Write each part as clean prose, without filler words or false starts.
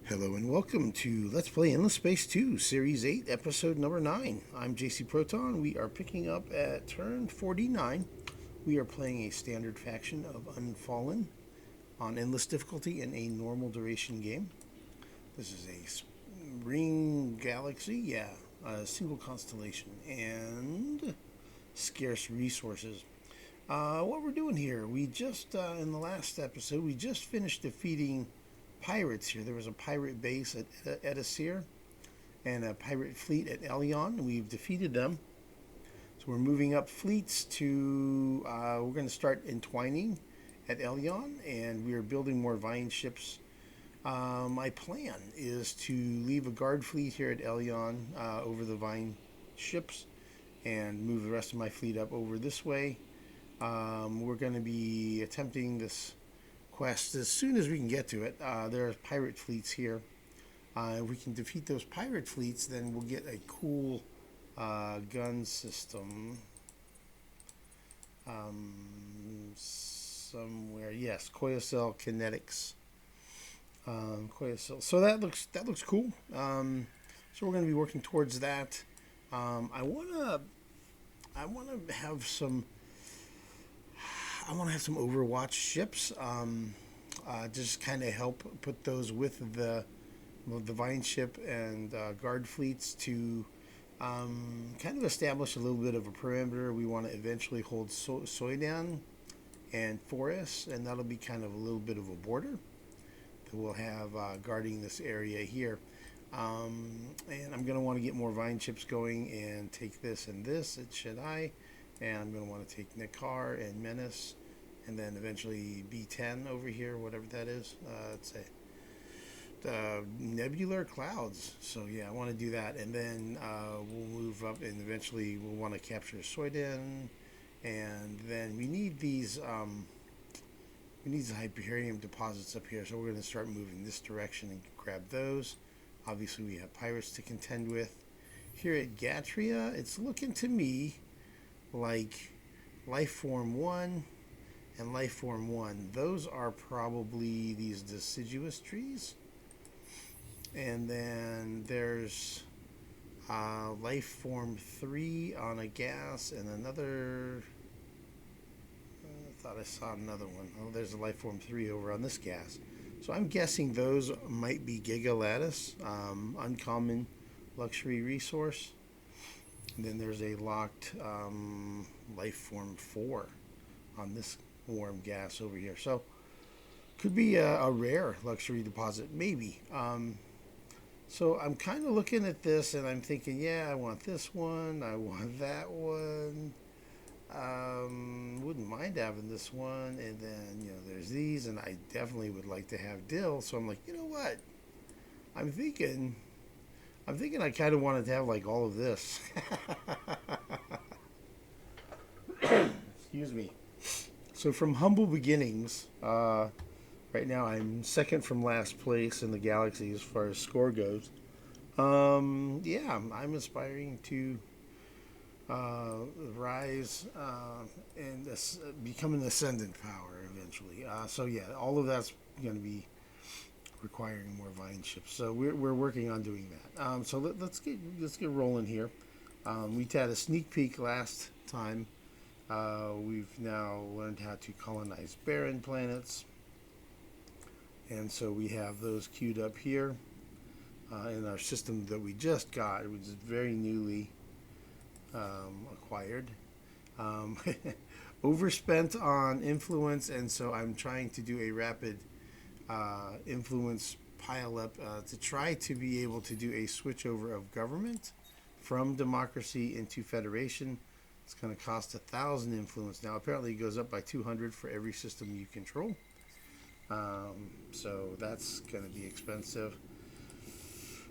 Hello and welcome to Let's Play Endless Space 2, Series 8, Episode number 9. I'm JC Proton. We are picking up at turn 49. We are playing a standard faction of Unfallen on endless difficulty in a normal duration game. This is a ring galaxy, a single constellation, and scarce resources. What we're doing here, we just, in the last episode, we just finished defeating pirates here. There was a pirate base at Edasir and a pirate fleet at Elyon. We've defeated them. So we're moving up fleets to, we're going to start entwining at Elyon, and we are building more vine ships. My plan is to leave a guard fleet here at Elyon over the vine ships and move the rest of my fleet up over this way. We're going to be attempting this quest as soon as we can get to it. There are pirate fleets here. If we can defeat those pirate fleets, then we'll get a cool gun system somewhere. Yes, Coyocell Kinetics. Coyocell. So that looks cool. So we're going to be working towards that. I wanna have some. I want to have some Overwatch ships, just kind of help put those with the vine ship and guard fleets to kind of establish a little bit of a perimeter. We want to eventually hold Soidan and Forest, and that'll be kind of a little bit of a border that we'll have guarding this area here. And I'm going to want to get more vine ships going and take this and this at Shaddai. And I'm going to want to take Nekar and Menace, and then eventually B10 over here, whatever that is. Let's say the Nebular Clouds. So yeah, I want to do that, and then we'll move up, and eventually we'll want to capture Soidan, and then we need these Hyperium deposits up here. So we're going to start moving this direction and grab those. Obviously, we have pirates to contend with here at Gatria. It's looking to me like Lifeform 1 and Lifeform 1. Those are probably these deciduous trees. And then there's Lifeform 3 on a gas and another. I thought I saw another one. Oh, there's a Lifeform 3 over on this gas. So I'm guessing those might be Giga Lattice, uncommon luxury resource. And then there's a locked Lifeform 4 on this warm gas over here. So could be a rare luxury deposit, maybe. So I'm kind of looking at this and I'm thinking, yeah, I want this one. I want that one. Wouldn't mind having this one. And then, there's these. And I definitely would like to have Dill. So I'm like, you know what? I'm thinking I kind of wanted to have like all of this. Excuse me. So from humble beginnings, right now I'm second from last place in the galaxy as far as score goes. Yeah, I'm aspiring to rise and become an ascendant power eventually. So yeah, all of that's going to be requiring more vine ships. So we're working on doing that. So let's get rolling here. We had a sneak peek last time. We've now learned how to colonize barren planets, and so we have those queued up here in our system that we just got, which is very newly acquired. Overspent on influence, and so I'm trying to do a rapid influence pile up to try to be able to do a switchover of government from democracy into federation. It's going to cost 1,000 influence. Now apparently it goes up by 200 for every system you control. So that's going to be expensive.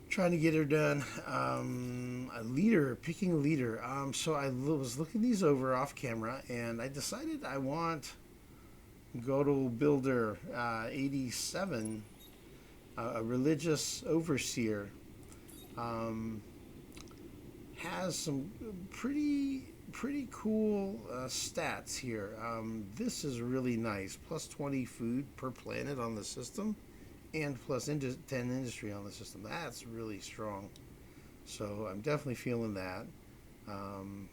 Trying to get her done. Picking a leader. So I was looking these over off camera, and I decided I want Godel Builder 87, a religious overseer, has some pretty cool stats here. This is really nice. Plus 20 food per planet on the system, and plus 10 industry on the system. That's really strong. So I'm definitely feeling that. Um,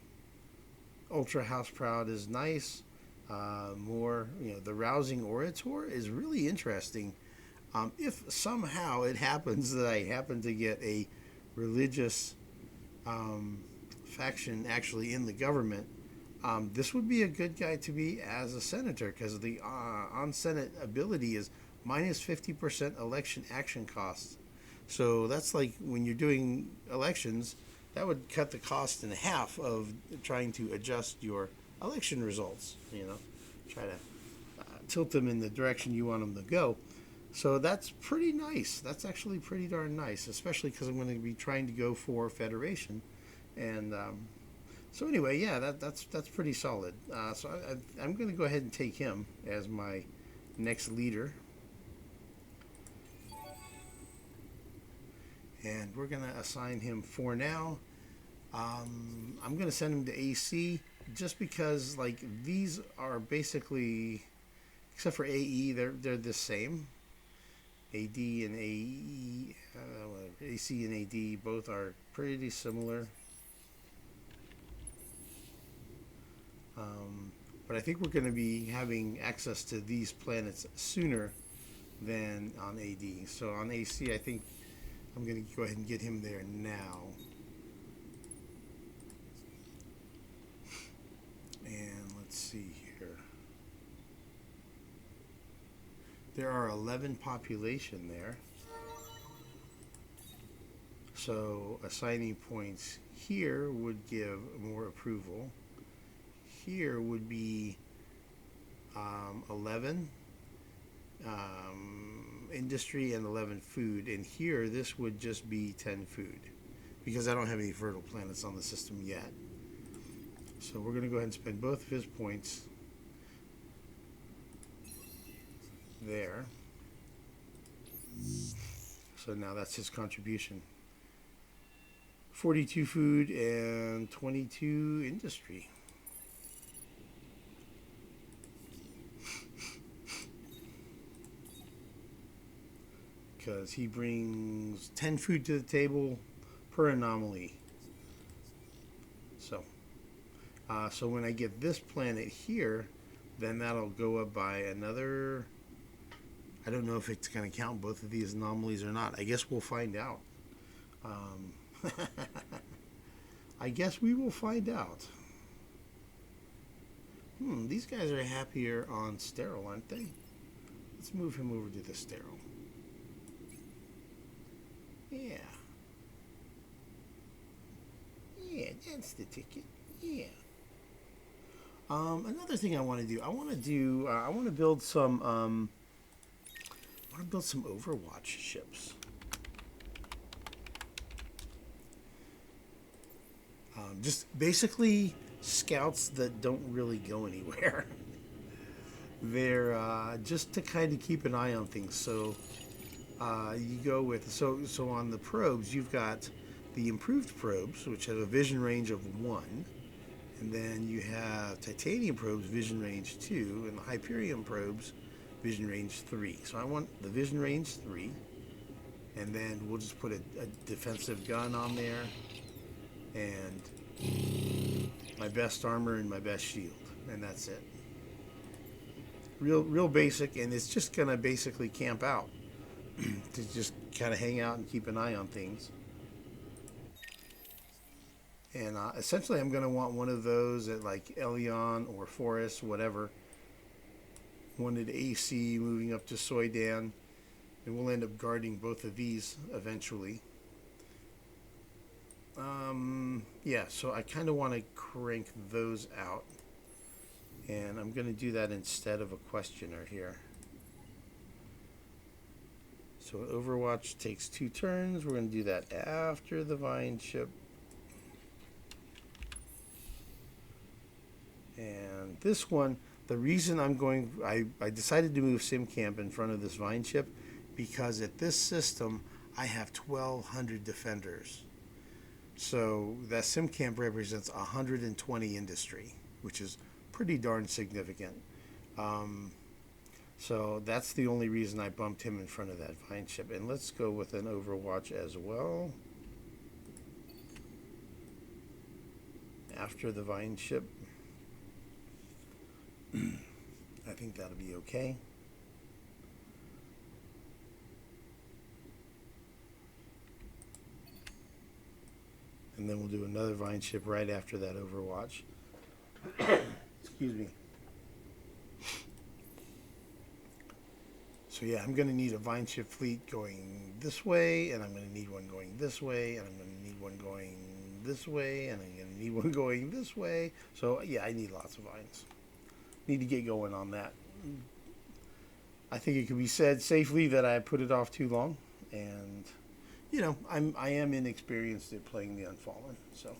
Ultra House Proud is nice. More, the Rousing Orator is really interesting. If somehow it happens that I happen to get a religious um, faction actually in the government, this would be a good guy to be as a senator because the on Senate ability is minus 50% election action costs. So that's like when you're doing elections, that would cut the cost in half of trying to adjust your election results. Try to tilt them in the direction you want them to go. So that's pretty nice. That's actually pretty darn nice, especially because I'm going to be trying to go for Federation. And so anyway, yeah, that's pretty solid. So I'm going to go ahead and take him as my next leader. And we're going to assign him for now. I'm going to send him to AC just because, like, these are basically, except for AE, they're the same. AD and AE, AC and AD both are pretty similar. But I think we're going to be having access to these planets sooner than on AD. So on AC, I think I'm going to go ahead and get him there now. And let's see here. There are 11 population there. So assigning points here would give more approval. Here would be 11 industry and 11 food. And here, this would just be 10 food because I don't have any fertile planets on the system yet. So we're going to go ahead and spend both of his points there. So now that's his contribution. 42 food and 22 industry. Because he brings 10 food to the table per anomaly. So when I get this planet here, then that'll go up by another. I don't know if it's going to count both of these anomalies or not. I guess we'll find out. I guess we will find out. These guys are happier on sterile, aren't they? Let's move him over to the sterile. Yeah. Yeah, that's the ticket. Yeah. Another thing I want to do. I want to build some. I want to build some Overwatch ships. Just basically scouts that don't really go anywhere. They're just to kind of keep an eye on things. So you go with so on the probes you've got the improved probes, which have a vision range of 1, and then you have titanium probes vision range 2, and the Hyperion probes vision range 3. So I want the vision range 3, and then we'll just put a defensive gun on there, and my best armor and my best shield, and that's it. Real basic, and it's just gonna basically camp out to just kind of hang out and keep an eye on things. And essentially I'm going to want one of those at like Elyon or Forest, whatever. One at AC moving up to Soidan. And we'll end up guarding both of these eventually. Yeah, so I kind of want to crank those out. And I'm going to do that instead of a questioner here. So Overwatch takes 2 turns. We're going to do that after the vineship. And this one, the reason I decided to move SimCamp in front of this vineship because at this system I have 1,200 defenders. So that SimCamp represents 120 industry, which is pretty darn significant. So that's the only reason I bumped him in front of that vineship. And let's go with an Overwatch as well. After the vineship. I think that'll be okay. And then we'll do another vineship right after that Overwatch. Excuse me. So yeah, I'm going to need a vineship fleet going this way, and I'm going to need one going this way, and I'm going to need one going this way, and I'm going to need one going this way. So yeah, I need lots of vines. Need to get going on that. I think it could be said safely that I put it off too long, and you know, I am inexperienced at playing the Unfallen, so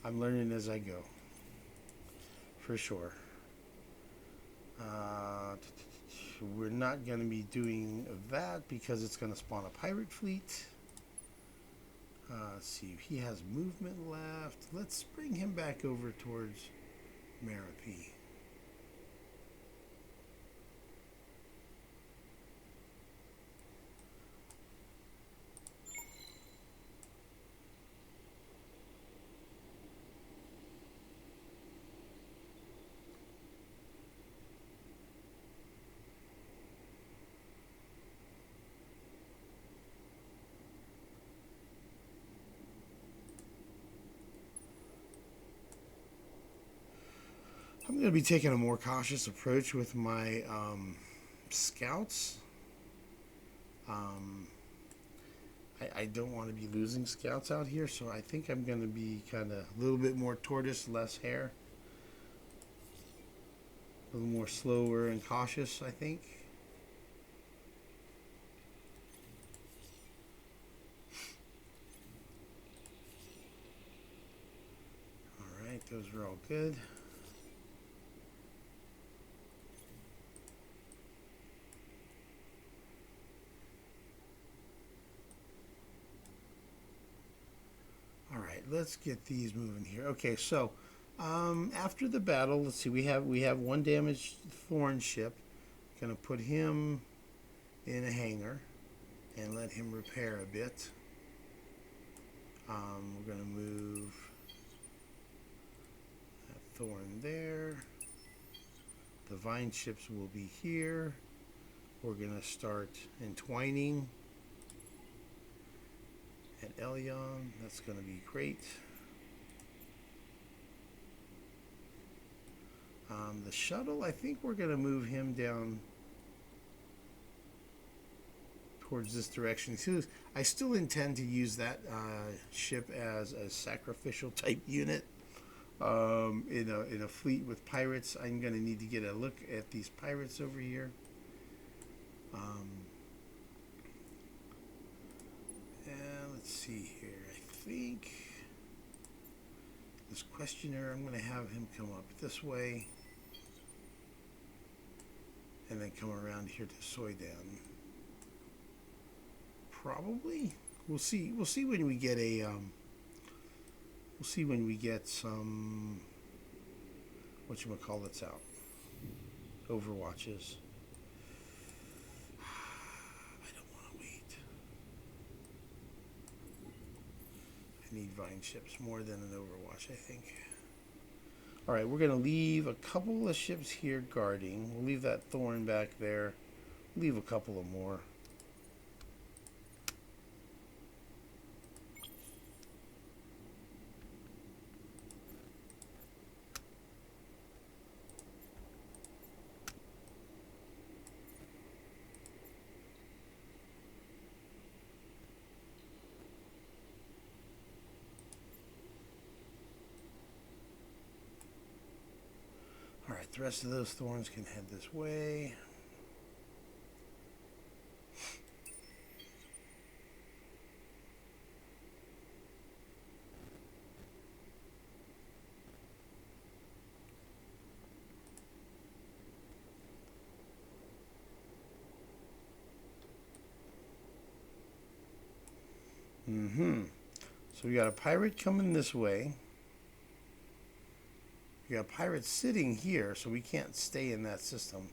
I'm learning as I go, for sure. We're not going to be doing that because it's going to spawn a pirate fleet. Let's see if he has movement left. Let's bring him back over towards Marapi. I'm going to be taking a more cautious approach with my scouts. I don't want to be losing scouts out here, so I think I'm going to be kind of a little bit more tortoise, less hare. A little more slower and cautious, I think. All right, those are all good. All right, let's get these moving here. Okay, so after the battle, let's see. We have one damaged thorn ship. Gonna put him in a hangar and let him repair a bit. We're gonna move that thorn there. The vine ships will be here. We're gonna start entwining at Elyon. That's going to be great. The shuttle, I think we're going to move him down towards this direction. I still intend to use that ship as a sacrificial type unit in a fleet with pirates. I'm going to need to get a look at these pirates over here. And let's see here. I think this questioner, I'm going to have him come up this way and then come around here to Soidan. Probably. We'll see. We'll see when we get a. We'll see when we get some. Whatchamacallits out. Overwatches. I don't want to wait. I need vine ships more than an Overwatch, I think. Alright, we're going to leave a couple of ships here guarding. We'll leave that thorn back there. Leave a couple of more. Alright, the rest of those thorns can head this way. So we got a pirate coming this way. We got pirates sitting here, so we can't stay in that system.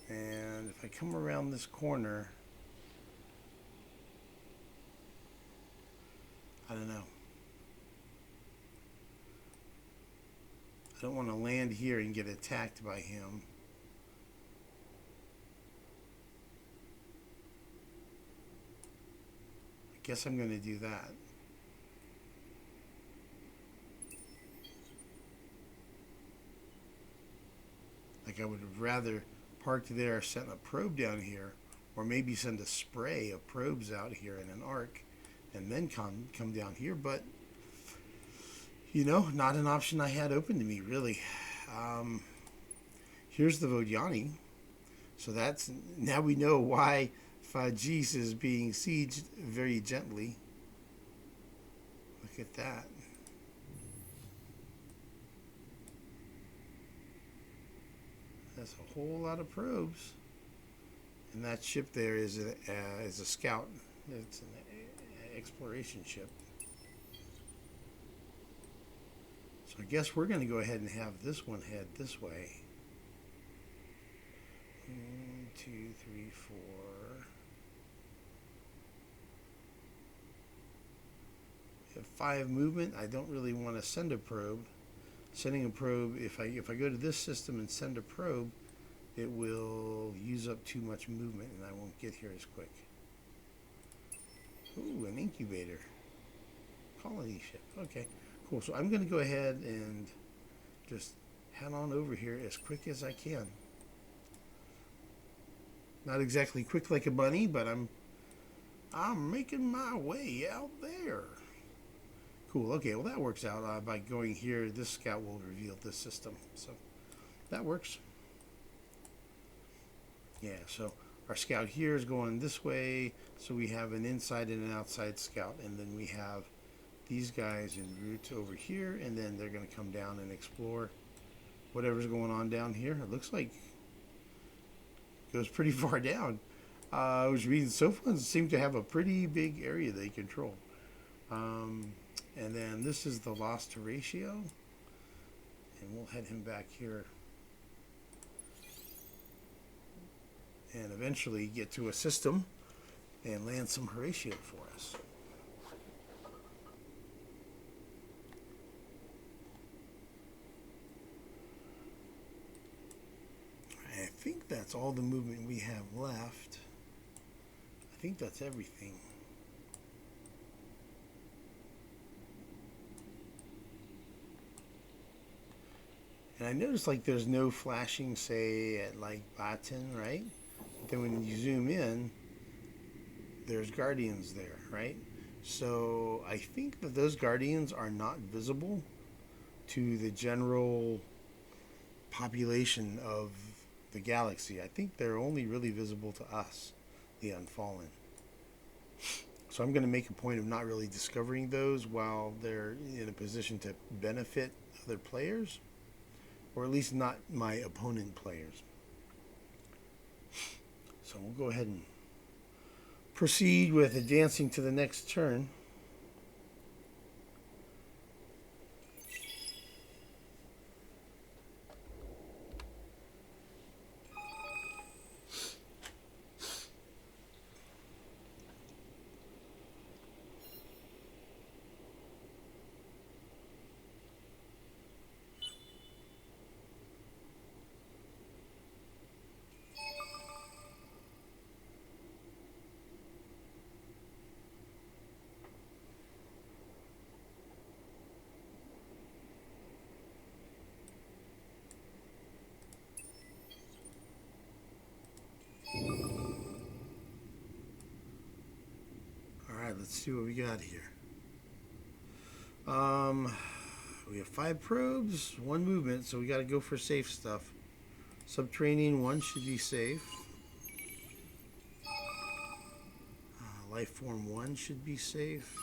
And if I come around this corner, I don't know. I don't want to land here and get attacked by him. I guess I'm going to do that. Like I would have rather parked there, sent a probe down here, or maybe send a spray of probes out here in an arc, and then come down here. But you know, not an option I had open to me really. Here's the Vodiani, so that's now we know why Fajis is being sieged very gently. Look at that. That's a whole lot of probes. And that ship there is a scout. It's an exploration ship. So I guess we're going to go ahead and have this one head this way. 1, 2, 3, 4. We have 5 movement. I don't really want to send a probe. Sending a probe, if I go to this system and send a probe, it will use up too much movement and I won't get here as quick. Ooh, an incubator. Colony ship. Okay, cool. So I'm going to go ahead and just head on over here as quick as I can. Not exactly quick like a bunny, but I'm making my way out there. Cool. Okay, well that works out. By going here, this scout will reveal this system. So that works. Yeah, so our scout here is going this way. So we have an inside and an outside scout. And then we have these guys en route over here. And then they're going to come down and explore whatever's going on down here. It looks like it goes pretty far down. I was reading Soidan seem to have a pretty big area they control. And then this is the loss to ratio. And we'll head him back here. And eventually get to a system and land some Horatio for us. I think that's all the movement we have left. I think that's everything. And I noticed like there's no flashing, say, at like Baton, right? But then when you zoom in, there's guardians there, right? So I think that those guardians are not visible to the general population of the galaxy. I think they're only really visible to us, the Unfallen. So I'm going to make a point of not really discovering those while they're in a position to benefit other players. Or at least not my opponent players. So we'll go ahead and proceed with advancing to the next turn. Let's see what we got here. We have 5 probes, 1 movement, so we got to go for safe stuff. Subterranean 1 should be safe. Life form 1 should be safe.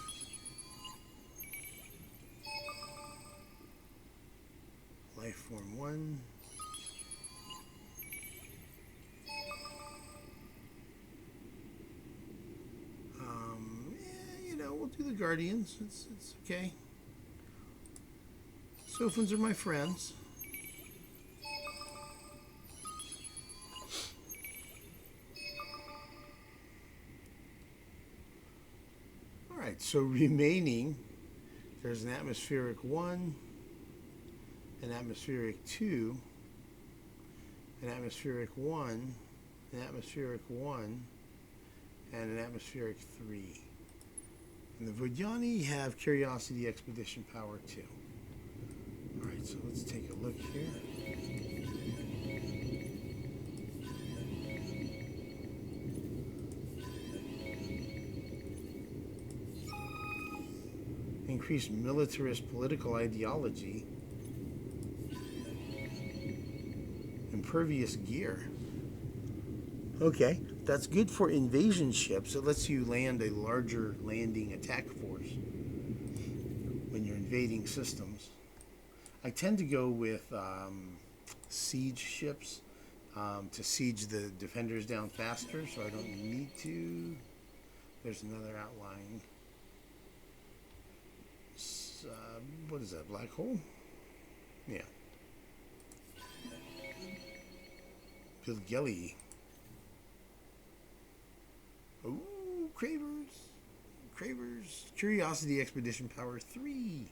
Life form 1. We'll do the Guardians. It's okay. Sophans are my friends. Alright, so remaining, there's an atmospheric 1, an atmospheric 2, an atmospheric 1, an atmospheric 1, and an atmospheric 3. And the Vodyani have Curiosity Expedition Power 2. Alright, so let's take a look here. Increased militarist political ideology. Impervious gear. Okay, that's good for invasion ships. It lets you land a larger landing attack force when you're invading systems. I tend to go with siege ships to siege the defenders down faster, so I don't need to. There's another outline. What is that, black hole? Yeah. Pilgelly. Ooh, Cravers. Cravers. Curiosity Expedition Power 3.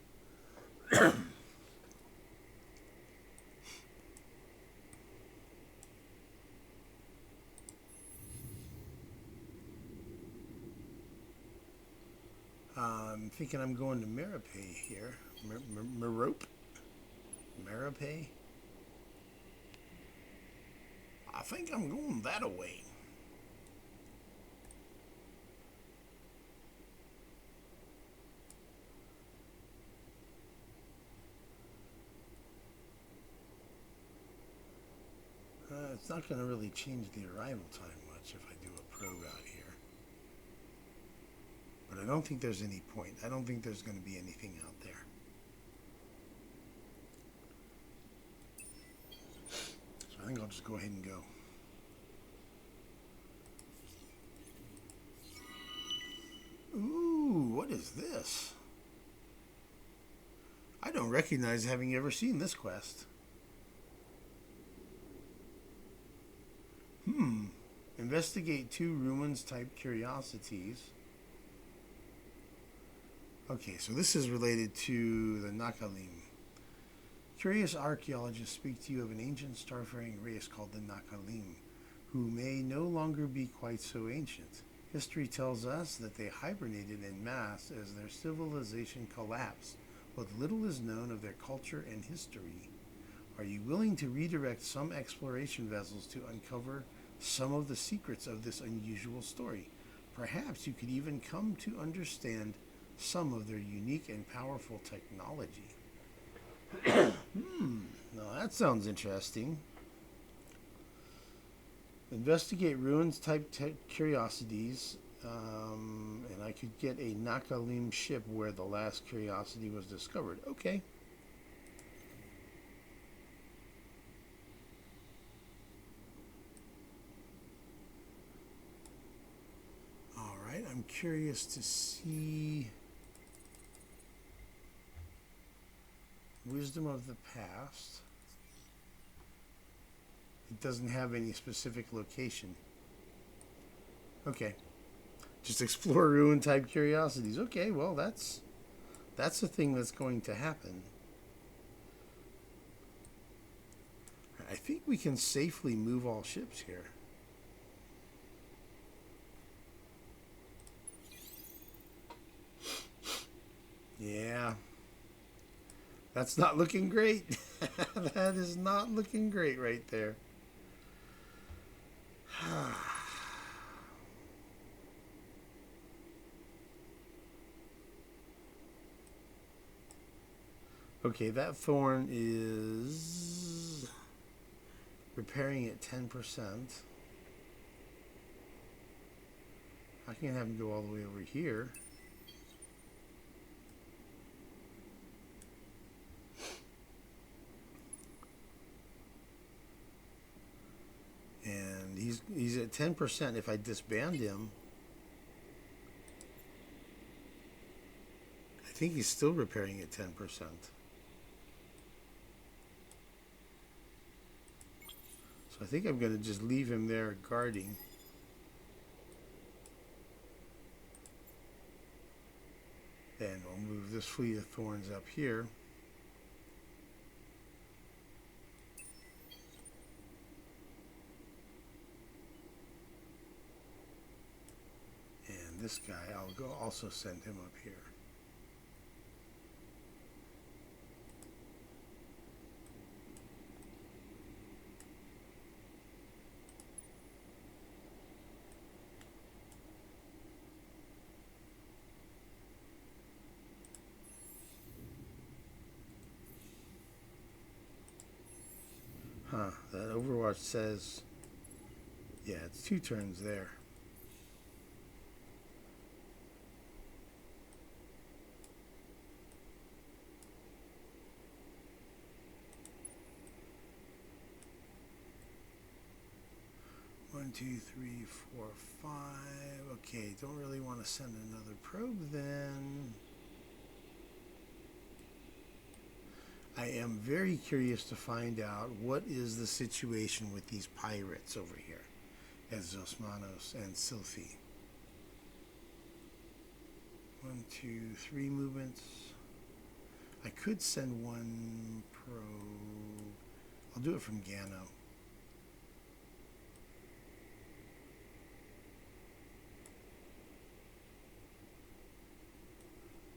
I'm thinking I'm going to Marape here. Merope? Marape? I think I'm going that away. It's not going to really change the arrival time much if I do a probe out here. But I don't think there's any point. I don't think there's going to be anything out there. So I think I'll just go ahead and go. Ooh, what is this? I don't recognize having ever seen this quest. Investigate 2 ruins-type curiosities. Okay, so this is related to the Nakalim. Curious archaeologists speak to you of an ancient starfaring race called the Nakalim, who may no longer be quite so ancient. History tells us that they hibernated en masse as their civilization collapsed, but little is known of their culture and history. Are you willing to redirect some exploration vessels to uncover some of the secrets of this unusual story? Perhaps you could even come to understand some of their unique and powerful technology. Now that sounds interesting. Investigate ruins-type curiosities, and I could get a Nakalim ship where the last curiosity was discovered. Okay. Alright, I'm curious to see Wisdom of the Past. It doesn't have any specific location. Okay. Just explore ruin type curiosities. Okay, well that's a thing that's going to happen. I think we can safely move all ships here. Yeah. That's not looking great. That is not looking great right there. Okay, that thorn is repairing at 10%. I can have him go all the way over here. And he's at 10%. If I disband him, I think he's still repairing at 10%. So I think I'm going to just leave him there guarding. Then we'll move this fleet of thorns up here. And this guy, I'll go also send him up here. Huh, that Overwatch says, yeah, it's 2 turns there. One, 2, 3, 4, 5. Okay, don't really want to send another probe then. I am very curious to find out what is the situation with these pirates over here, as Zosmanos and Sylphi. 1, 2, 3 movements. I could send 1 probe. I'll do it from Gano.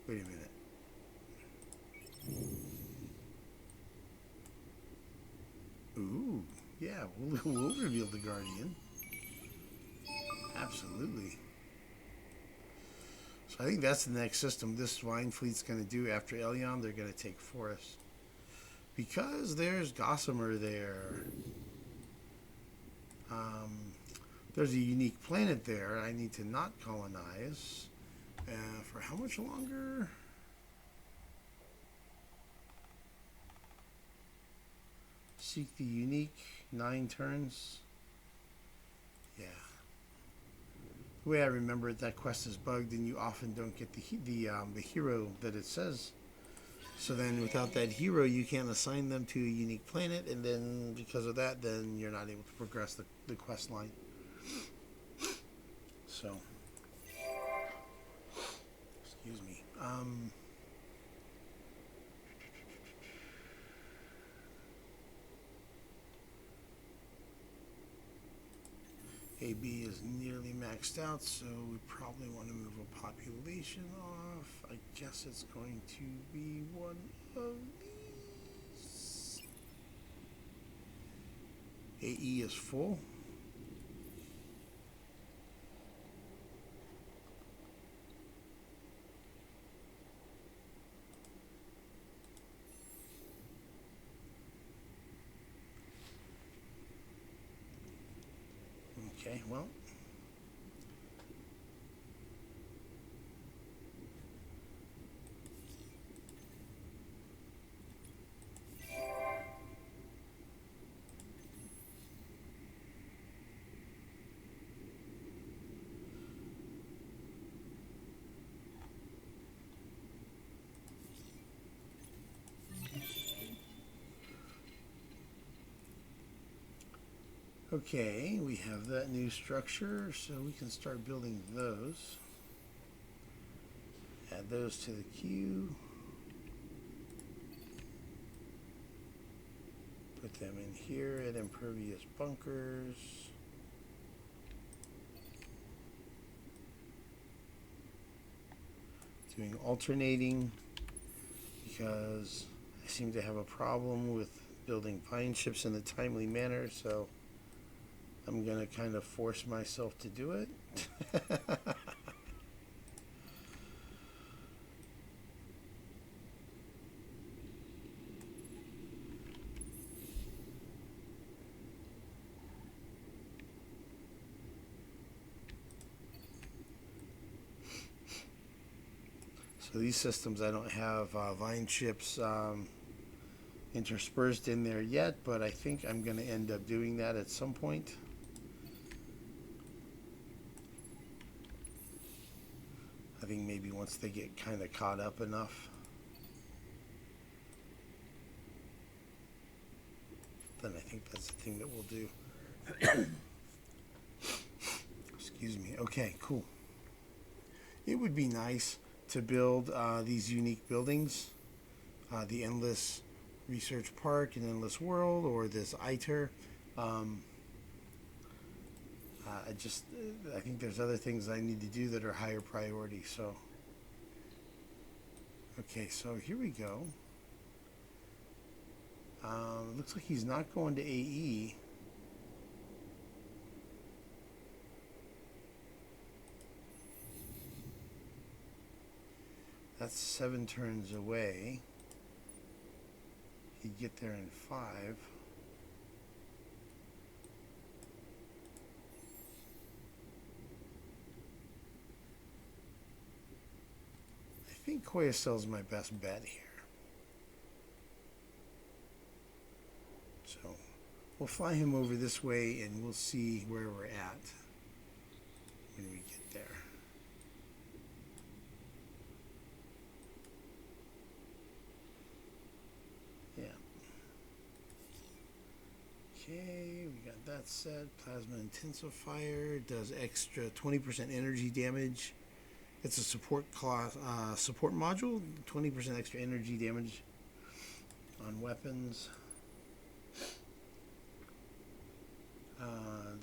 Wait a minute. Ooh, yeah, we'll reveal the Guardian. Absolutely. So I think that's the next system this Swine Fleet's going to do after Elyon. They're going to take Forest. Because there's Gossamer there. There's a unique planet there I need to not colonize. For how much longer? Seek the unique, 9 turns. Yeah. The way I remember it, that quest is bugged, and you often don't get the hero that it says. So then, without that hero, you can't assign them to a unique planet, and then because of that, then you're not able to progress the quest line. So, excuse me. AB is nearly maxed out, so we probably want to move a population off. I guess it's going to be one of these. AE is full. Okay, well. Okay, we have that new structure, so we can start building those. Add those to the queue. Put them in here at impervious bunkers. Doing alternating because I seem to have a problem with building vine ships in a timely manner, so I'm going to kind of force myself to do it. So these systems, I don't have vine ships interspersed in there yet, but I think I'm going to end up doing that at some point. I think maybe once they get kind of caught up enough. Then I think that's the thing that we'll do. Excuse me. Okay, cool. It would be nice to build these unique buildings, the Endless Research Park and Endless World, or this ITER. Um, I think there's other things I need to do that are higher priority. So, okay, so here we go. It looks like he's not going to AE. That's 7 turns away. He'd get there in 5. I think Koyasel's my best bet here. So we'll fly him over this way and we'll see where we're at when we get there. Yeah. Okay, we got that set. Plasma intensifier does extra 20% energy damage. It's a support class, support module. 20% extra energy damage on weapons.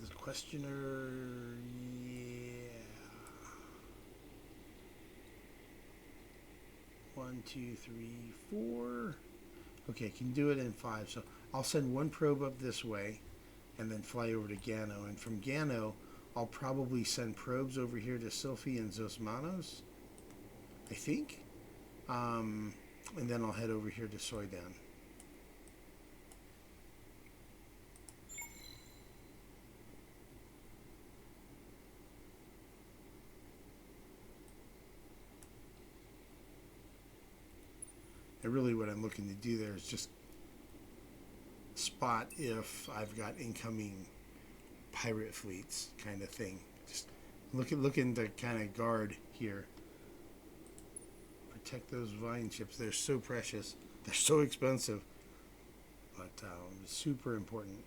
This questioner, yeah. 1, 2, 3, 4. Okay, can do it in 5. So I'll send 1 probe up this way and then fly over to Gano. And from Gano, I'll probably send probes over here to Sylphie and Zosmanos, I think. And then I'll head over here to Soidan. And really what I'm looking to do there is just spot if I've got incoming pirate fleets kind of thing. Just looking to kind of guard here. Protect those vineships. They're so precious. They're so expensive. But super important.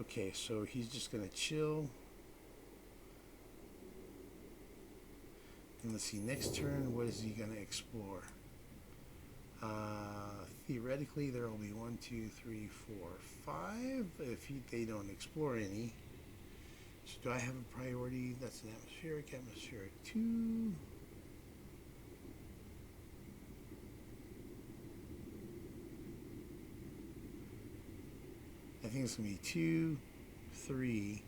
Okay, so he's just going to chill. And let's see, next turn, what is he going to explore? Theoretically, there will be 1, 2, 3, 4, 5. If they don't explore any. So do I have a priority? That's an atmospheric 2. I think it's going to be 2, 3.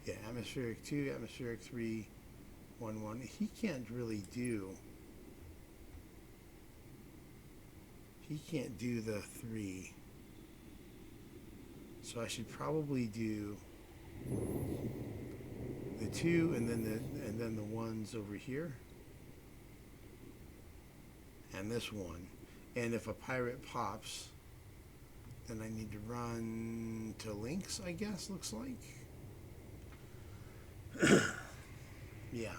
Yeah, atmospheric 2, atmospheric 3, 1, 1. He can't really do. He can't do the 3. So I should probably do the 2 and then the 1s over here. And this 1. And if a pirate pops, then I need to run to Lynx, I guess, looks like. Yeah.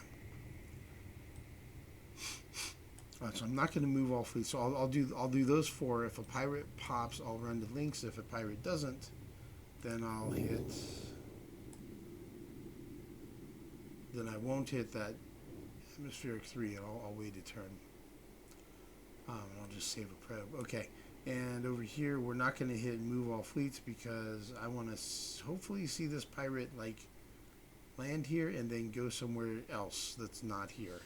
So I'm not going to move all fleets. So I'll do those 4. If a pirate pops, I'll run to Lynx. If a pirate doesn't, then I'll hit. Then I won't hit that atmospheric 3, and I'll wait a turn. And I'll just save a probe. Okay. And over here, we're not going to hit move all fleets because I want to hopefully see this pirate like land here and then go somewhere else that's not here.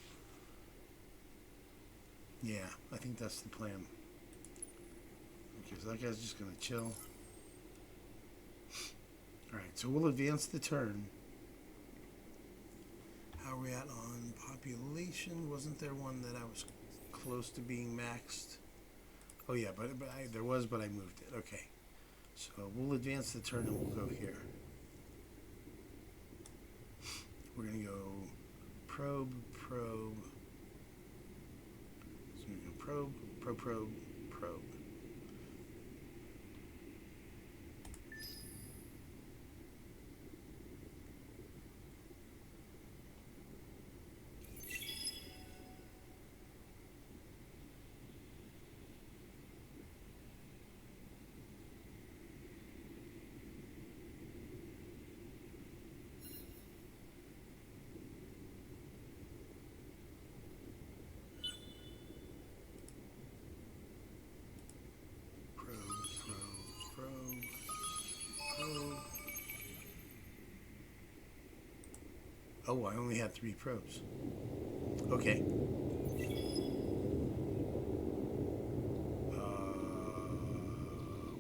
Yeah, I think that's the plan. Okay, so that guy's just going to chill. Alright, so we'll advance the turn. How are we at on population? Wasn't there one that I was close to being maxed? Oh yeah, there was, but I moved it. Okay. So we'll advance the turn and we'll go here. We're going to go probe. So we go probe. Oh, I only had 3 probes. Okay.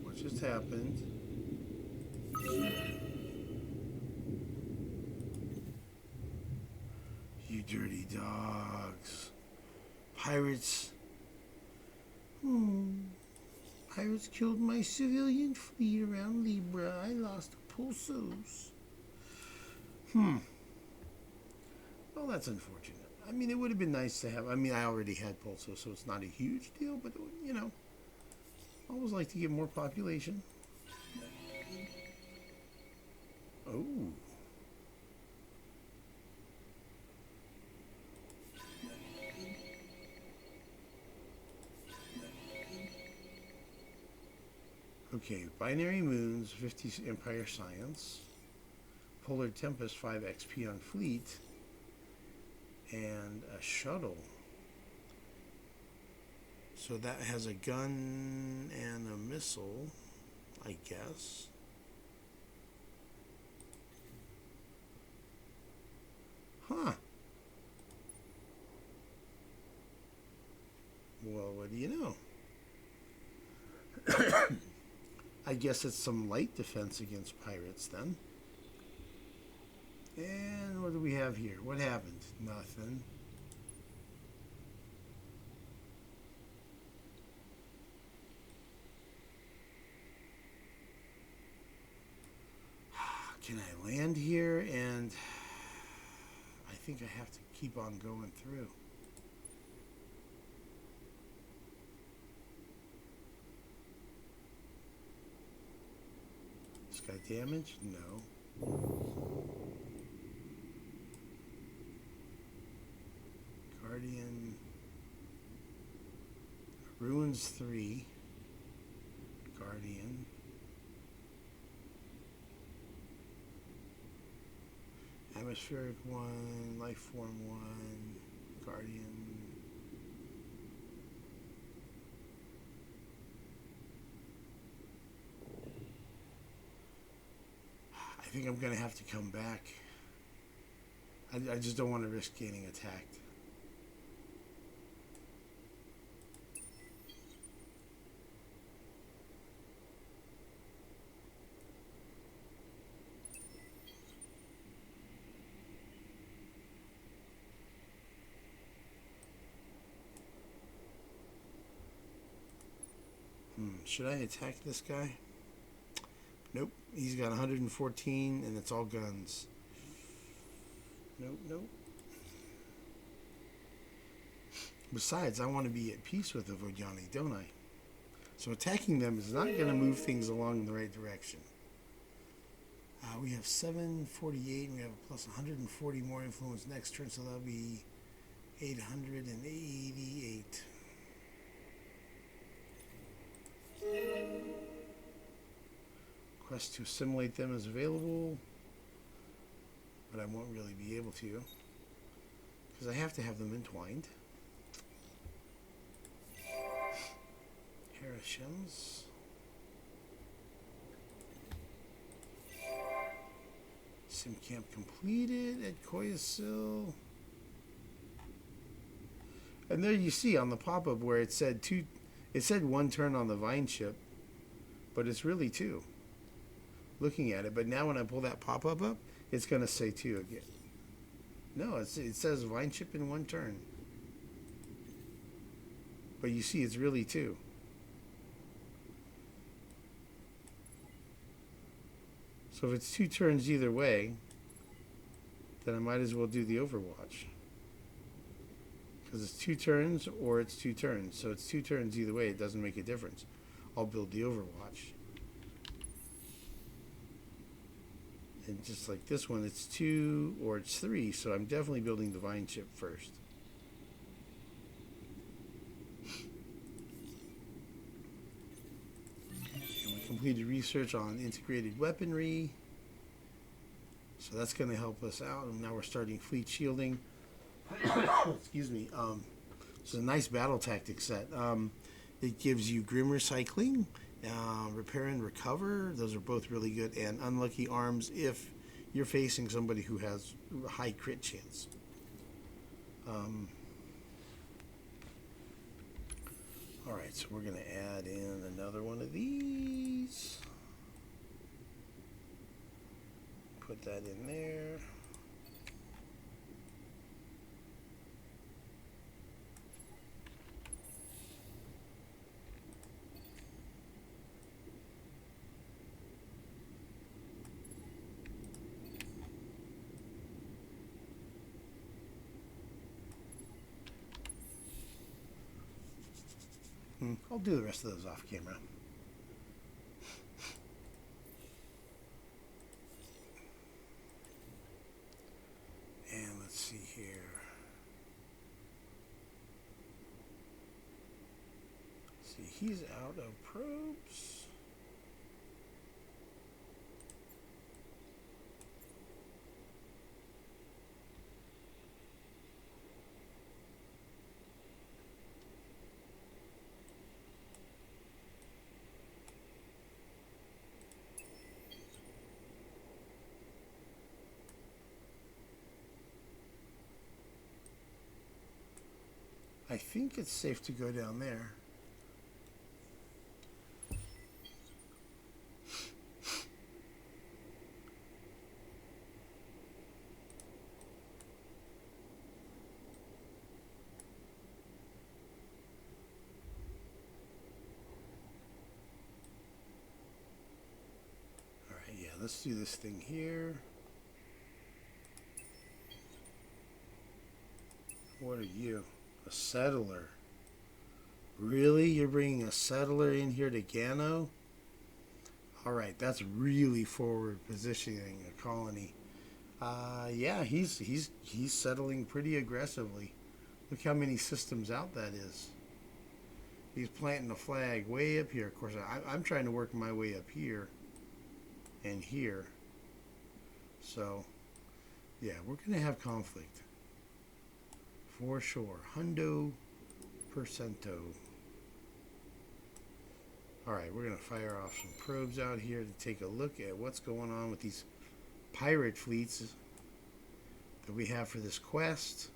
What just happened? You dirty dogs. Pirates. Pirates killed my civilian fleet around Libra. I lost pulsos. Well, that's unfortunate. I mean, it would have been nice to have. I mean, I already had pulsos, so it's not a huge deal, but, you know, I always like to get more population. Oh. Okay, binary moons, 50 Empire Science, Polar Tempest, 5 XP on fleet, and a shuttle. So that has a gun and a missile, I guess. Huh. Well, what do you know? I guess it's some light defense against pirates then. And what do we have here? What happened? Nothing. Can I land here? And I think I have to keep on going through. This got damage? No. Guardian. Ruins 3. Guardian. Atmospheric 1. Life form 1. Guardian. I think I'm going to have to come back. I just don't want to risk getting attacked. Should I attack this guy? Nope. He's got 114 and it's all guns. Nope. Besides, I want to be at peace with the Vodyani, don't I? So attacking them is not going to move things along in the right direction. We have 748 and we have a plus 140 more influence next turn, so that'll be 888. Quest to assimilate them is available, but I won't really be able to because I have to have them entwined. Harashems. Sim camp completed at Koyasil. And there you see on the pop-up where it said 1 turn on the vineship, but it's really 2. Looking at it, but now when I pull that pop-up up, it's going to say 2 again. No, it says vineship in 1 turn. But you see, it's really 2. So if it's 2 turns either way, then I might as well do the Overwatch. Because it's 2 turns or it's 2 turns. So it's 2 turns either way, it doesn't make a difference. I'll build the Overwatch. And just like this one, it's 2 or it's 3, so I'm definitely building the vineship first. And we completed research on integrated weaponry. So that's going to help us out. And now we're starting fleet shielding. Excuse me. It's a nice battle tactics set. It gives you grim recycling, repair and recover. Those are both really good. And unlucky arms if you're facing somebody who has a high crit chance. Alright, so we're going to add in another one of these. Put that in there. I'll do the rest of those off camera. And let's see here. See, he's out of probes. I think it's safe to go down there. All right, yeah, let's do this thing here. What are you? A settler. Really? You're bringing a settler in here to Gano? Alright, that's really forward positioning a colony. Yeah, he's settling pretty aggressively. Look how many systems out that is. He's planting a flag way up here. Of course, I'm trying to work my way up here and here. So, yeah, we're going to have conflict. For sure. Hundo percento. Alright, we're going to fire off some probes out here to take a look at what's going on with these pirate fleets that we have for this quest.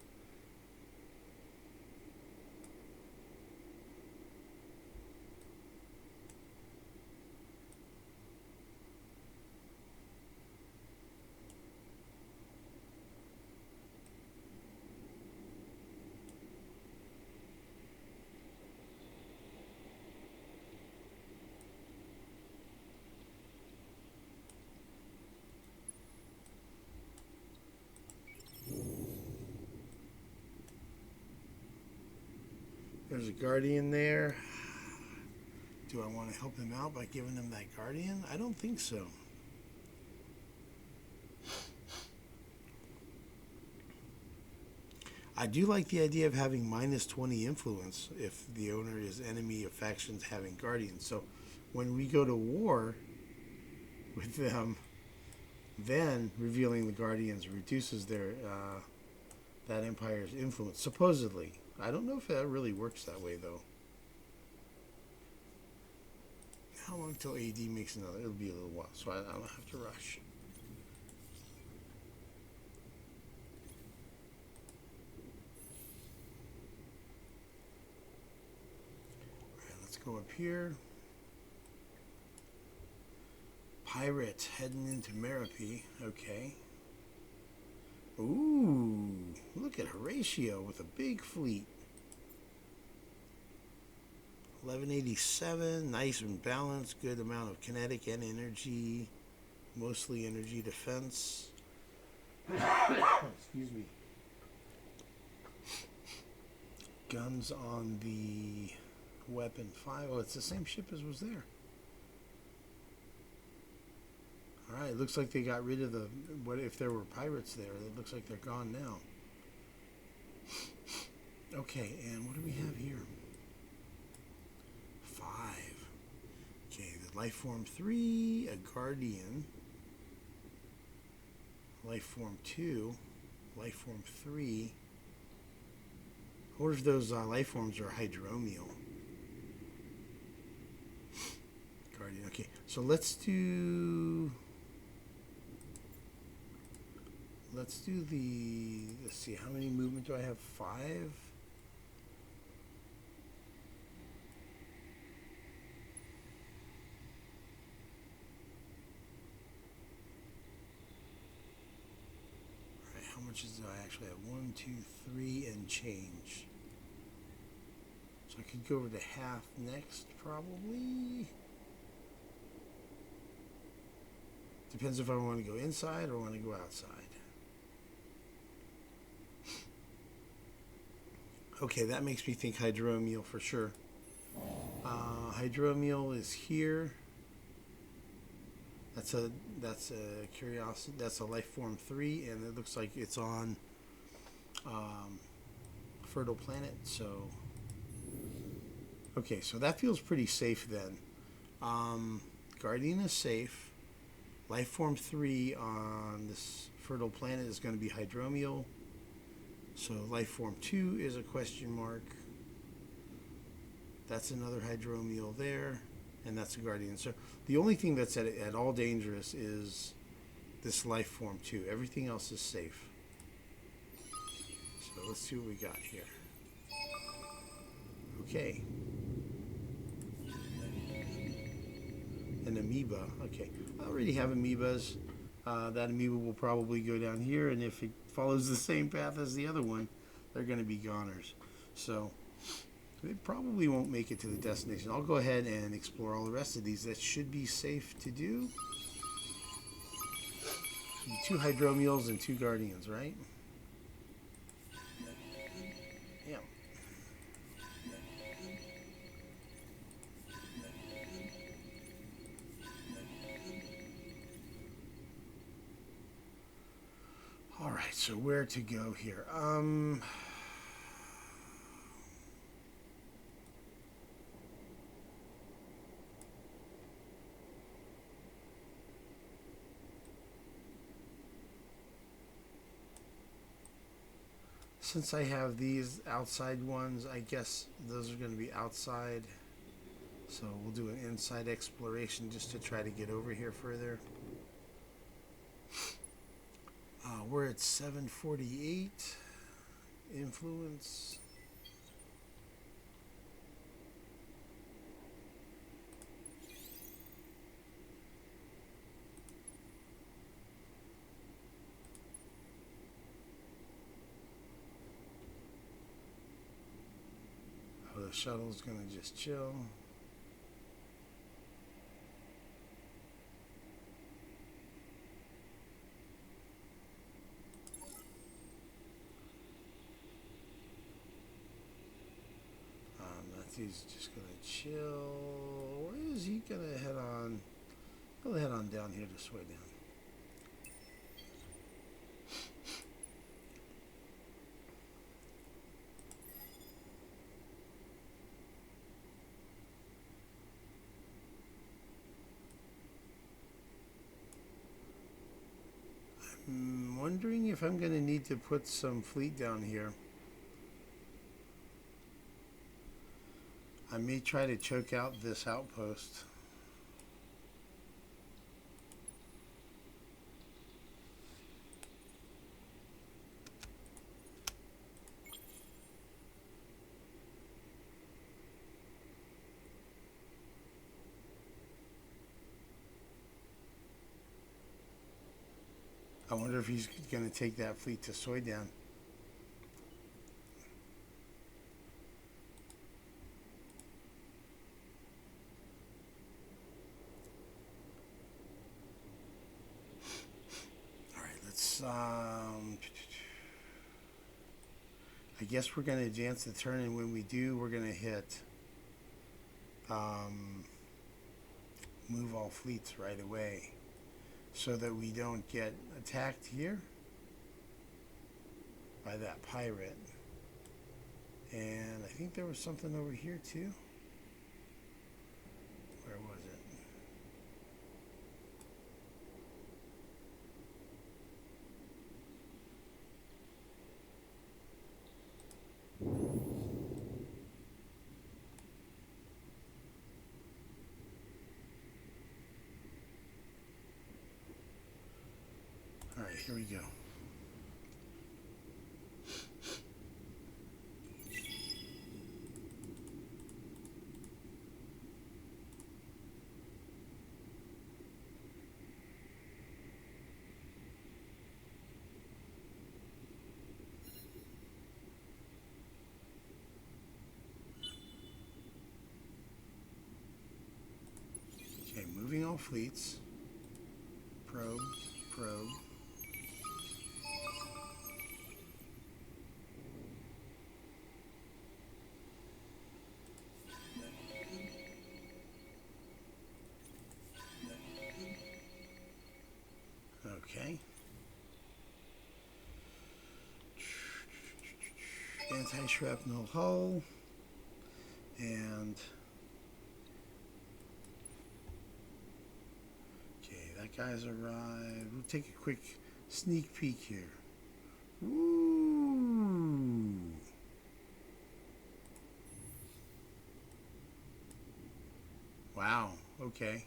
There's a guardian there. Do I want to help him out by giving him that guardian? I don't think so. I do like the idea of having minus 20 influence if the owner is enemy of factions having guardians. So when we go to war with them, then revealing the guardians reduces their that empire's influence, supposedly. I don't know if that really works that way, though. How long till AD makes another? It'll be a little while, so I don't have to rush. Alright, let's go up here. Pirate heading into Merope. Okay. Ooh, look at Horatio with a big fleet. 1187, nice and balanced, good amount of kinetic and energy, mostly energy defense. Excuse me. Guns on the weapon 5. Oh, it's the same ship as was there. Alright, looks like they got rid of the... What if there were pirates there? It looks like they're gone now. Okay, and what do we have here? 5. Okay, the life form 3, a guardian. Life form 2, life form 3. I wonder if those life forms are hydromial. Guardian, okay. So let's do... let's do the, let's see, how many movement do I have? 5? How much do I actually have? 1, 2, 3, and change. So I could go over to half next, probably. Depends if I want to go inside or want to go outside. Okay, that makes me think hydromiel for sure. Hydromiel is here. That's a curiosity. That's a life form 3, and it looks like it's on fertile planet. So okay, so that feels pretty safe then. Guardian is safe. Life form 3 on this fertile planet is going to be hydromiel. So life form 2 is a question mark. That's another hydromiel there, and that's a guardian. So the only thing that's at all dangerous is this life form 2. Everything else is safe. So let's see what we got here. Okay. An amoeba. Okay. I already have amoebas. That amoeba will probably go down here, and if it follows the same path as the other one, they're going to be goners. So they probably won't make it to the destination. I'll go ahead and explore all the rest of these. That should be safe to do. 2 hydromiels and 2 guardians, right? Yeah. All right, so where to go here? Since I have these outside ones, I guess those are going to be outside. So we'll do an inside exploration just to try to get over here further. We're at 748. Influence. Oh, the shuttle's going to just chill. He's just gonna chill. Where is he gonna head on? He'll head on down here to Soidan. I'm wondering if I'm gonna need to put some fleet down here. I may try to choke out this outpost. I wonder if he's going to take that fleet to Soidan. I guess we're going to advance the turn, and when we do, we're going to hit move all fleets right away so that we don't get attacked here by that pirate. And I think there was something over here too. Where was it? All right, here we go. all fleets. Probe, probe. Okay. Anti-shrapnel hull. And okay, that guy's arrived. We'll take a quick sneak peek here. Ooh. Wow, okay.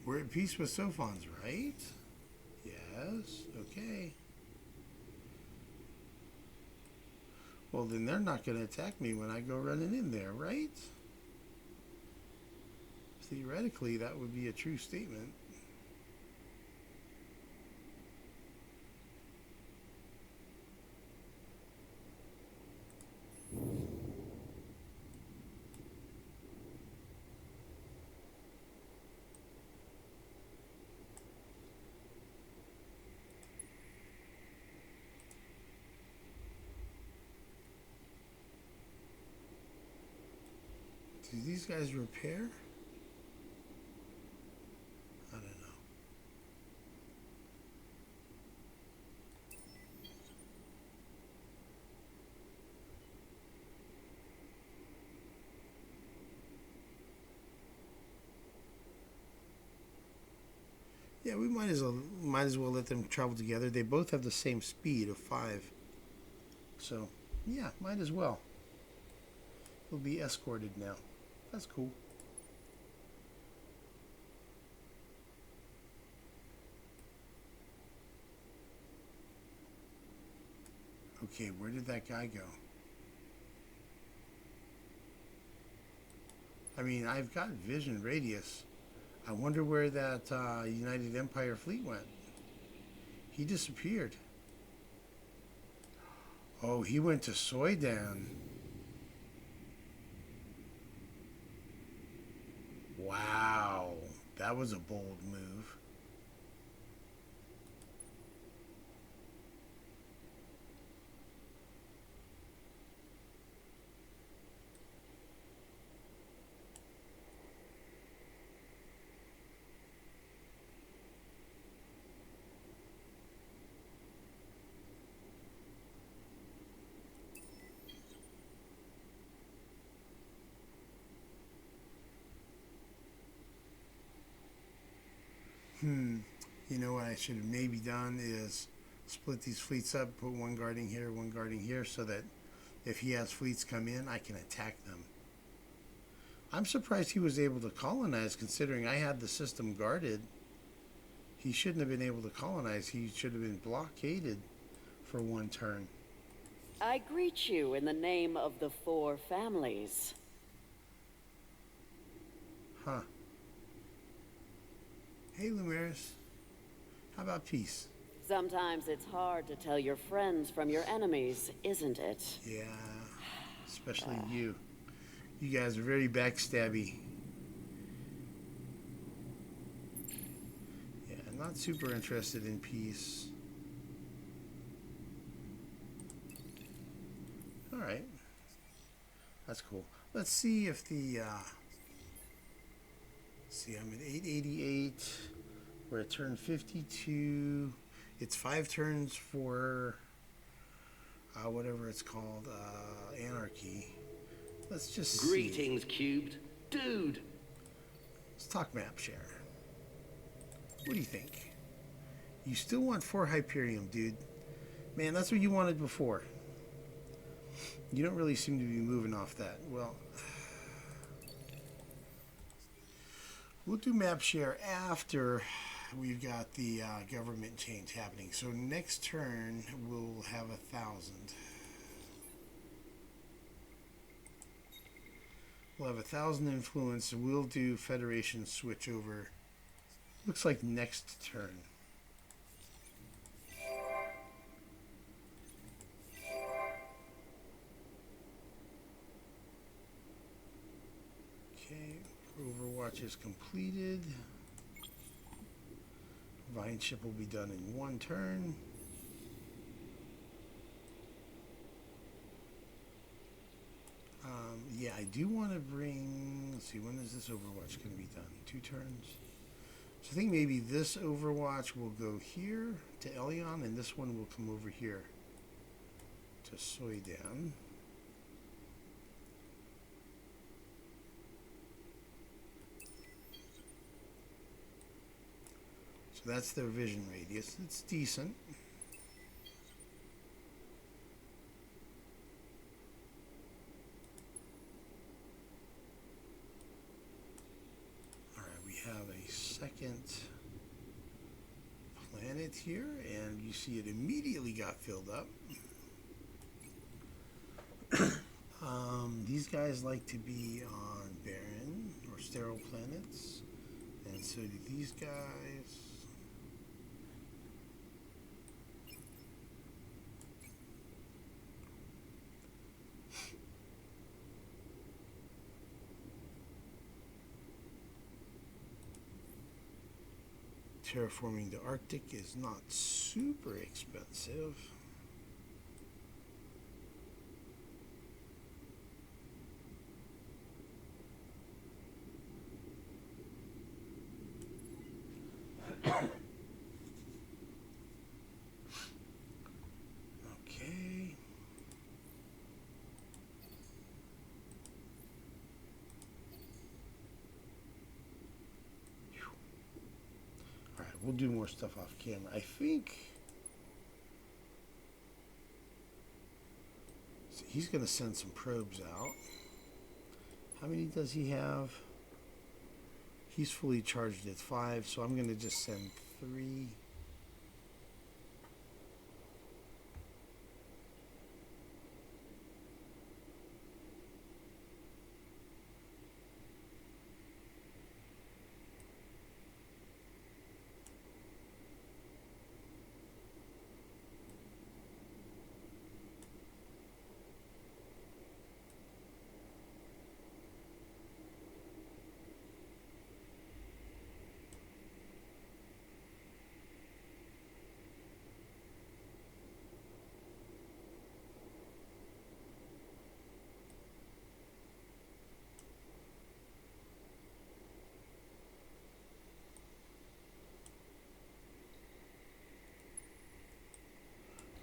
We're at peace with Soidan's, right? Yes, okay. Well, then they're not going to attack me when I go running in there, right? Theoretically, that would be a true statement. Do these guys repair? I don't know. Yeah, we might as well let them travel together. They both have the same speed of 5. So, yeah, might as well. We'll be escorted now. That's cool. Okay, where did that guy go? I mean, I've got vision radius. I wonder where that United Empire fleet went. He disappeared. Oh, he went to Soidan. Wow, that was a bold move. You know what I should have maybe done is split these fleets up, put one guarding here, so that if he has fleets come in, I can attack them. I'm surprised he was able to colonize, considering I had the system guarded. He shouldn't have been able to colonize. He should have been blockaded for one turn. I greet you in the name of the 4 families. Huh. Hey, Lumeris. How about peace? Sometimes it's hard to tell your friends from your enemies, isn't it? Yeah, especially you. You guys are very backstabby. Yeah, not super interested in peace. Alright. That's cool. Let's see if the... see, I'm at 888. We're at turn 52. It's 5 turns for... whatever it's called. Anarchy. Let's just see. Greetings, Cubed. Dude! Let's talk map share. What do you think? You still want 4 Hyperion, dude. Man, that's what you wanted before. You don't really seem to be moving off that. Well, we'll do map share after we've got the government change happening. So next turn, we'll have 1,000. We'll have 1,000 influence. We'll do Federation switch over. Looks like next turn. Overwatch is completed. Vineship will be done in 1 turn. Yeah, I do want to bring... Let's see, when is this Overwatch going to be done? 2 turns? So I think maybe this Overwatch will go here to Elyon, and this one will come over here to Soidan. So that's their vision radius. It's decent. Have a second planet here, and you see it immediately got filled up. These guys like to be on barren or sterile planets, and so do these guys. Terraforming the Arctic is not super expensive. Okay. Alright, we'll do more stuff off camera. I think so he's going to send some probes out. How many does he have? He's fully charged at 5, so I'm going to just send 3.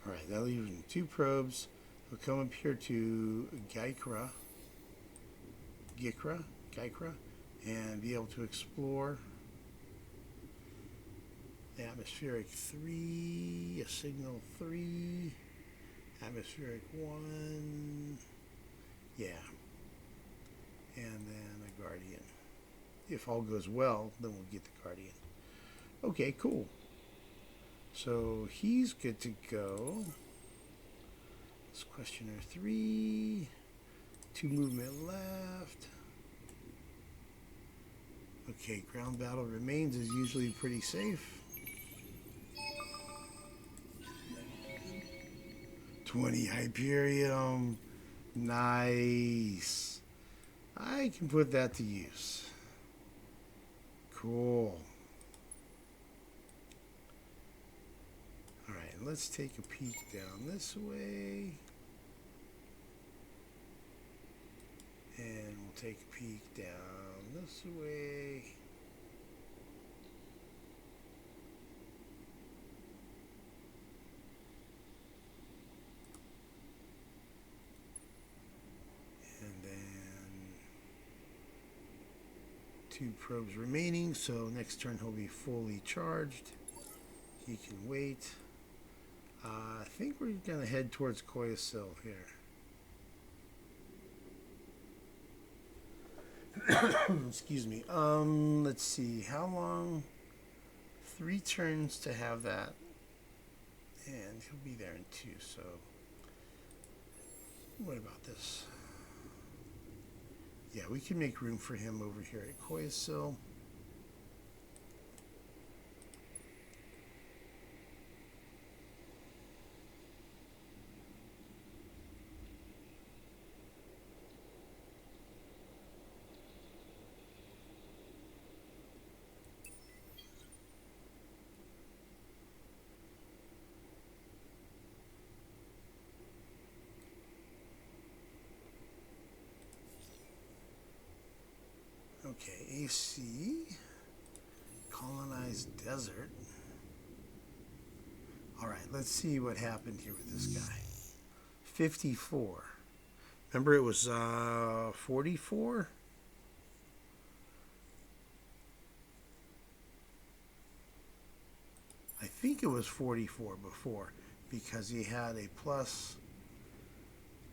Alright, that'll leave 2 probes. They'll come up here to Gykra, and be able to explore the atmospheric 3, a signal 3, atmospheric 1, yeah, and then a guardian. If all goes well, then we'll get the guardian. Okay, cool. So he's good to go. It's questioner 3. 2 movement left. Okay, ground battle remains is usually pretty safe. 20 Hyperion. Nice. I can put that to use. Cool. Alright, let's take a peek down this way. And we'll take a peek down this way. And then 2 probes remaining, so next turn he'll be fully charged. He can wait. I think we're going to head towards Koyasil here. Excuse me. Let's see. How long? 3 turns to have that. And he'll be there in 2, so... What about this? Yeah, we can make room for him over here at Koyasil. Okay, AC. Colonized desert. Alright, let's see what happened here with this guy. 54. Remember it was 44? I think it was 44 before, because he had a plus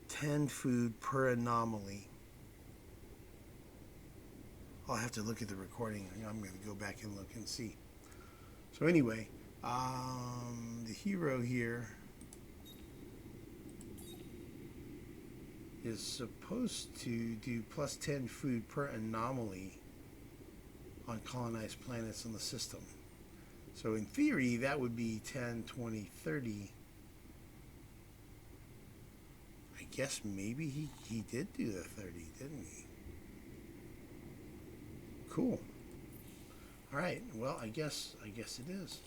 10 food per anomaly. I'll have to look at the recording. I'm going to go back and look and see. So anyway, the hero here is supposed to do plus 10 food per anomaly on colonized planets in the system. So in theory, that would be 10, 20, 30. I guess maybe he did do the 30, didn't he? Cool. All right. Well, I guess it is.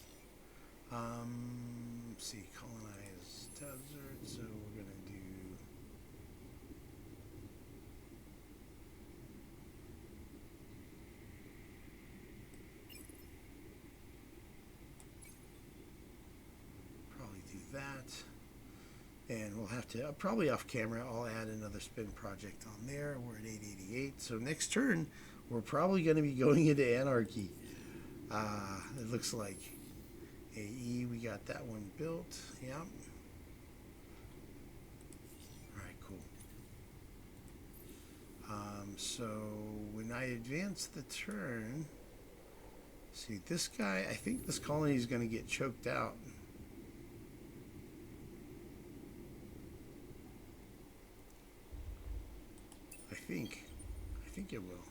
Let's see, colonized desert. So we're gonna do. Probably do that. And we'll have to, probably off camera, I'll add another spin project on there. We're at 888. So next turn, we're probably going to be going into Anarchy. It looks like. AE, we got that one built. Yep. Alright, cool. So when I advance the turn, see this guy, I think this colony is going to get choked out. I think it will.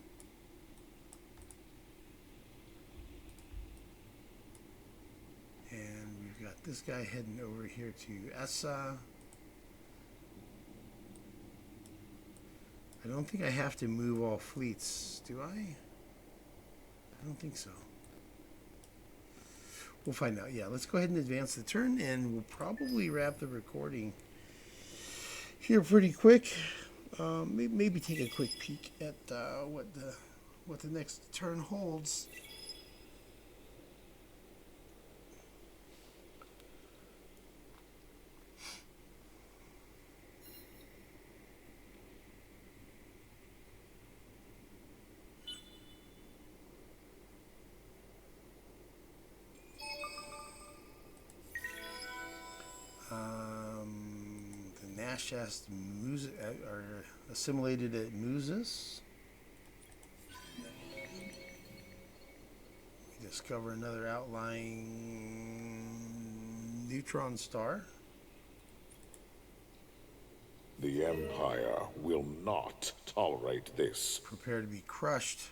And we've got this guy heading over here to Essa. I don't think I have to move all fleets, do I? I don't think so. We'll find out. Yeah, let's go ahead and advance the turn, and we'll probably wrap the recording here pretty quick. Maybe take a quick peek at what the next turn holds. The Nashast are assimilated at Muses. We discover another outlying neutron star. The Empire will not tolerate this. Prepare to be crushed.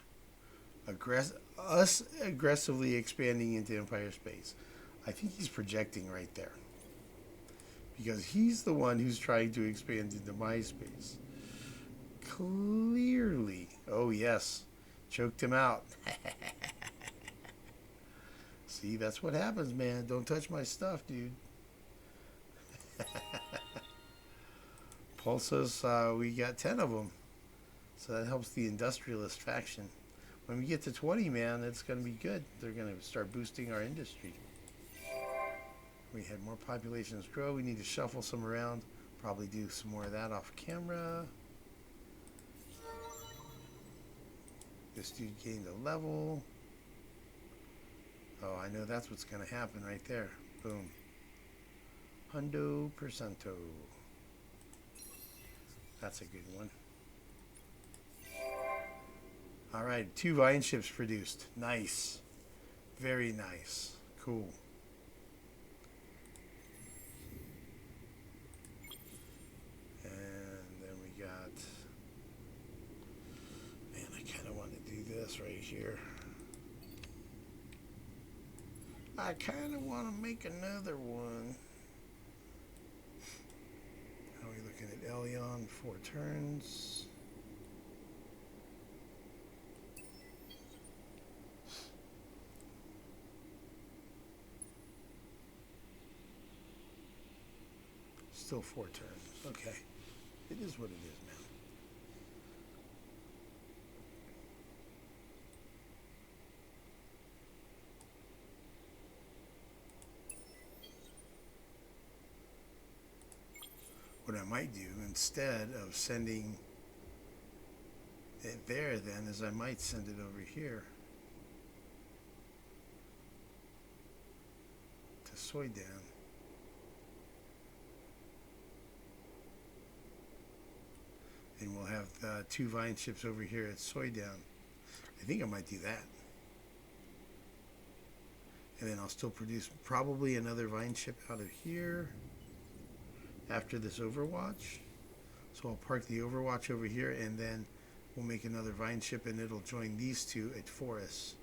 Us aggressively expanding into Empire space. I think he's projecting right there. Because he's the one who's trying to expand into my space. Clearly. Oh, yes. Choked him out. See, that's what happens, man. Don't touch my stuff, dude. Pulses, we got 10 of them. So that helps the industrialist faction. When we get to 20, man, it's going to be good. They're going to start boosting our industry. We had more populations grow. We need to shuffle some around. Probably do some more of that off camera. This dude gained a level. Oh, I know that's what's going to happen right there. Boom. Hundo percento. That's a good one. All right, 2 vine ships produced. Nice. Very nice. Cool. Right here. I kind of want to make another one. How are we looking at Elyon? 4 turns. Still 4 turns. Okay. It is what it is, man. might do instead of sending it there then is I might send it over here to Soidan. And we'll have 2 vine ships over here at Soidan. I think I might do that. And then I'll still produce probably another vine ship out of here after this Overwatch. So I'll park the Overwatch over here, and then we'll make another vine ship, and it'll join these 2 at Forest.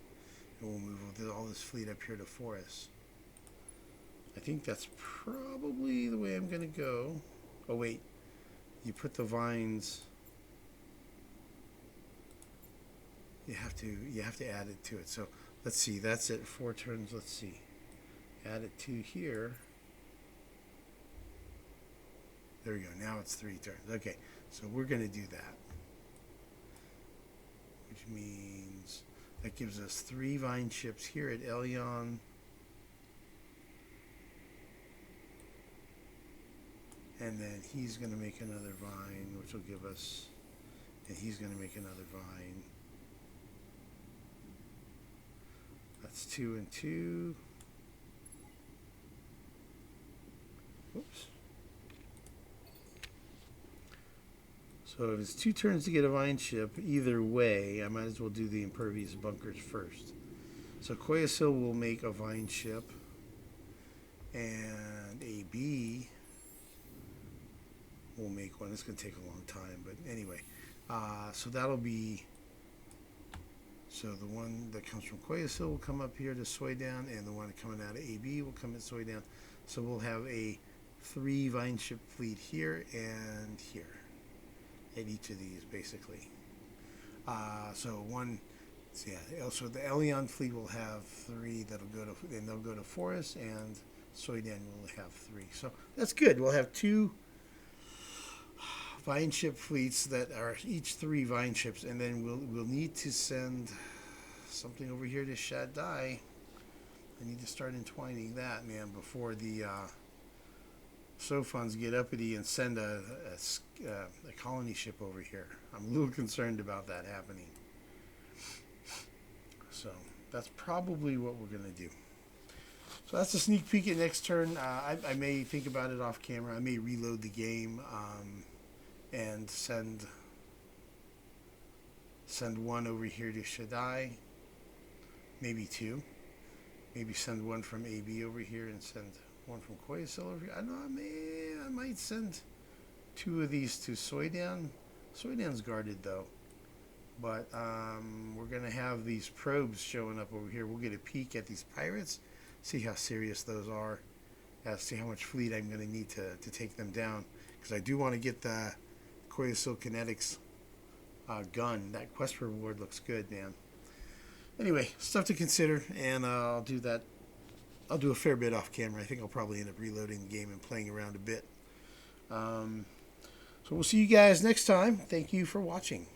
And we'll move all this fleet up here to Forest. I think that's probably the way I'm going to go. Oh, wait. You put the vines... You have to add it to it. So let's see. That's it. 4 turns. Let's see. Add it to here. There we go. Now it's 3 turns. Okay. So we're going to do that. Which means that gives us 3 vine ships here at Elyon. And then he's going to make another vine, which will give us... And he's going to make another vine. That's 2 and 2. Whoops. So if it's 2 turns to get a vine ship, either way, I might as well do the impervious bunkers first. So Koyasil will make a vine ship, and AB will make one. It's going to take a long time, but anyway. So that'll be... So the one that comes from Koyasil will come up here to Soidan, and the one coming out of AB will come at Soidan. So we'll have a 3 vine ship fleet here and here at each of these, basically. So one, so yeah. So the Elyon fleet will have 3 that'll go to, and they'll go to Forest, and Soidan will have 3. So that's good. We'll have 2 vine ship fleets that are each 3 vine ships, and then we'll need to send something over here to Shaddai. I need to start entwining that, man, before the Sophons get uppity and send a colony ship over here. I'm a little concerned about that happening. So that's probably what we're going to do. So that's a sneak peek at next turn. I may think about it off camera. I may reload the game. And send one over here to Shaddai, maybe 2, maybe send one from AB over here and send one from Koyasil over here. I don't know, I might send 2 of these to Soidan. Soidan's guarded though, but we're gonna have these probes showing up over here. We'll get a peek at these pirates, see how serious those are, see how much fleet I'm gonna need to take them down, because I do want to get the Koyasil Kinetics gun. That quest reward looks good, man. Anyway, stuff to consider, and I'll do that. I'll do a fair bit off camera. I think I'll probably end up reloading the game and playing around a bit. So we'll see you guys next time. Thank you for watching.